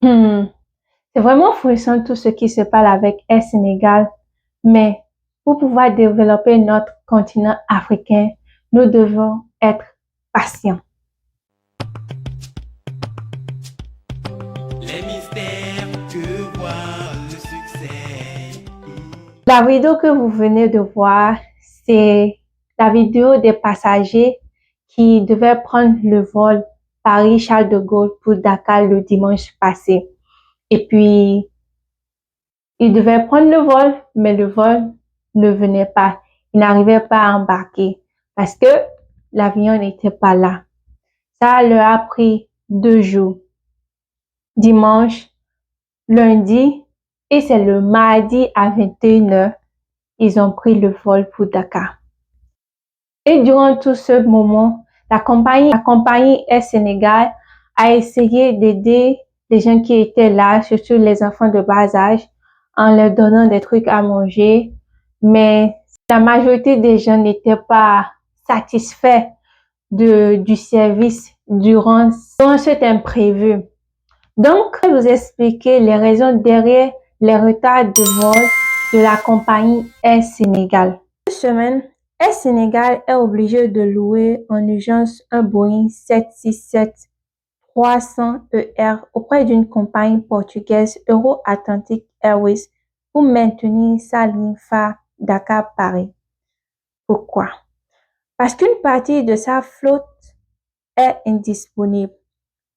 Hmm, C'est vraiment frustrant tout ce qui se passe avec Air Sénégal, mais pour pouvoir développer notre continent africain, nous devons être patients. Les mystères que voit le succès. La vidéo que vous venez de voir, c'est la vidéo des passagers qui devaient prendre le vol Paris-Charles de Gaulle pour Dakar le dimanche passé. Et puis, ils devaient prendre le vol, mais le vol ne venait pas. Ils n'arrivaient pas à embarquer parce que l'avion n'était pas là. Ça leur a pris 2 jours, dimanche, lundi, et c'est le mardi à 21h, ils ont pris le vol pour Dakar. Et durant tout ce moment, la compagnie Air Sénégal a essayé d'aider les gens qui étaient là, surtout les enfants de bas âge, en leur donnant des trucs à manger. Mais la majorité des gens n'étaient pas satisfaits du service durant cet imprévu. Donc, je vais vous expliquer les raisons derrière les retards de vol de la compagnie Air Sénégal. Cette semaine, Air Sénégal est obligé de louer en urgence un Boeing 767-300ER auprès d'une compagnie portugaise Euro-Atlantic Airways pour maintenir sa ligne phare Dakar-Paris. Pourquoi? Parce qu'une partie de sa flotte est indisponible,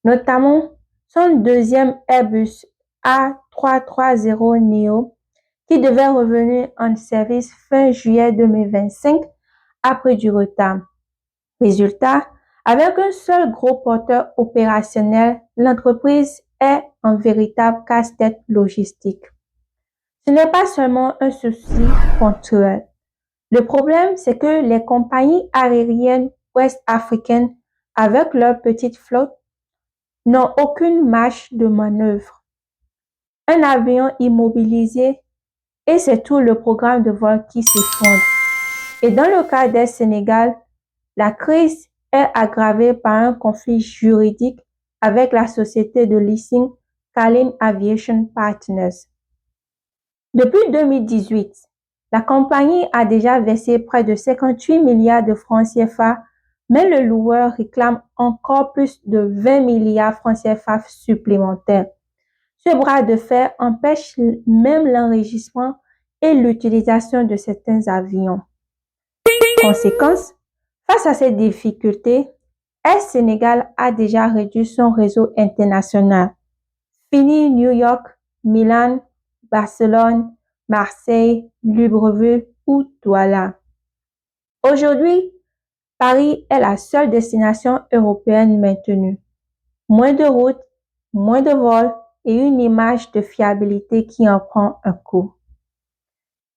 notamment son deuxième Airbus A330neo qui devait revenir en service fin juillet 2025 après du retard. Résultat, avec un seul gros porteur opérationnel, l'entreprise est en véritable casse-tête logistique. Ce n'est pas seulement un souci ponctuel. Le problème, c'est que les compagnies aériennes ouest-africaines, avec leur petite flotte, n'ont aucune marge de manœuvre. Un avion immobilisé et c'est tout le programme de vol qui s'effondre. Et dans le cas d'Air Sénégal, la crise est aggravée par un conflit juridique avec la société de leasing Kalin Aviation Partners. Depuis 2018, la compagnie a déjà versé près de 58 milliards de francs CFA, mais le loueur réclame encore plus de 20 milliards francs CFA supplémentaires. Ce bras de fer empêche même l'enregistrement et l'utilisation de certains avions. Conséquence, face à ces difficultés, Air Sénégal a déjà réduit son réseau international. Fini New York, Milan, Barcelone, Marseille, Libreville ou Douala. Aujourd'hui, Paris est la seule destination européenne maintenue. Moins de routes, moins de vols et une image de fiabilité qui en prend un coup.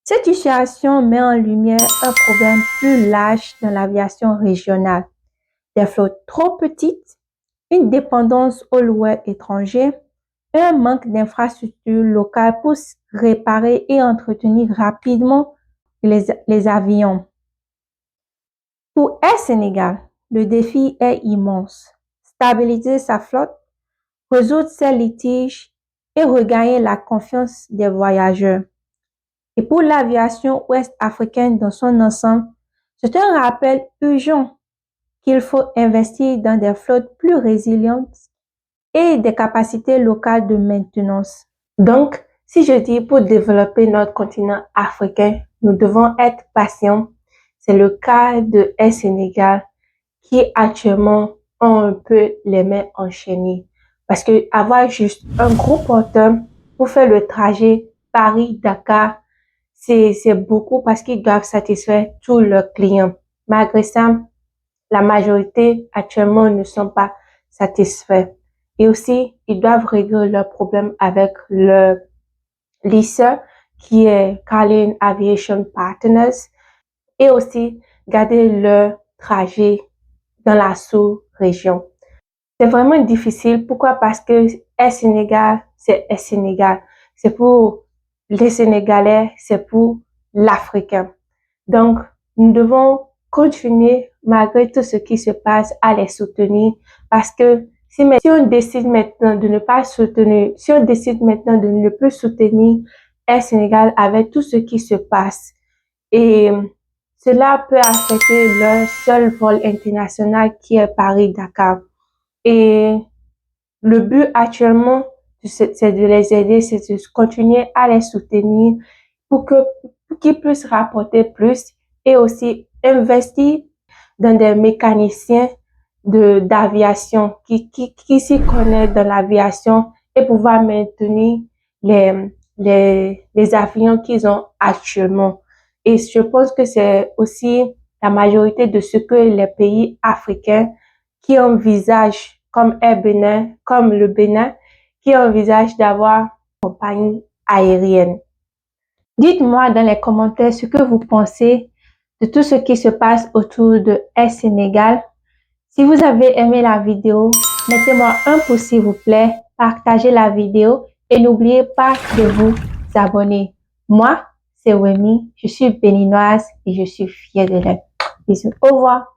Cette situation met en lumière un problème plus large dans l'aviation régionale. Des flottes trop petites, une dépendance aux loueurs étrangers et un manque d'infrastructures locales pour réparer et entretenir rapidement les avions. Pour Air Sénégal, le défi est immense. Stabiliser sa flotte, résoudre ses litiges et regagner la confiance des voyageurs. Et pour l'aviation ouest-africaine dans son ensemble, c'est un rappel urgent qu'il faut investir dans des flottes plus résilientes et des capacités locales de maintenance. Donc, si je dis pour développer notre continent africain, nous devons être patients, c'est le cas de Air Sénégal qui actuellement ont un peu les mains enchaînées. Parce que avoir juste un gros porteur pour faire le trajet Paris-Dakar, c'est beaucoup parce qu'ils doivent satisfaire tous leurs clients. Malgré ça, la majorité actuellement ne sont pas satisfaits. Et aussi, ils doivent régler leurs problèmes avec leur lesseur qui est Kalin Aviation Partners et aussi garder leur trajet dans la sous-région. C'est vraiment difficile. Pourquoi? Parce que Air Sénégal, c'est Air Sénégal. C'est pour les Sénégalais, c'est pour l'Africain. Donc, nous devons continuer, malgré tout ce qui se passe, à les soutenir parce que si on décide maintenant de ne pas soutenir, si on décide maintenant de ne plus soutenir Air Sénégal avec tout ce qui se passe, et cela peut affecter leur seul vol international qui est Paris-Dakar. Et le but actuellement, c'est de les aider, c'est de continuer à les soutenir pour qu'ils puissent rapporter plus et aussi investir dans des mécaniciens d'aviation qui s'y connaissent dans l'aviation et pouvoir maintenir les avions qu'ils ont actuellement. Et je pense que c'est aussi la majorité de ce que les pays africains qui envisagent, comme comme le Bénin, qui envisagent d'avoir une compagnie aérienne. Dites-moi dans les commentaires ce que vous pensez de tout ce qui se passe autour de Air Sénégal. Si vous avez aimé la vidéo, mettez-moi un pouce s'il vous plaît, partagez la vidéo et n'oubliez pas de vous abonner. Moi, c'est Wemi, je suis béninoise et je suis fière de l'être. Bisous, au revoir.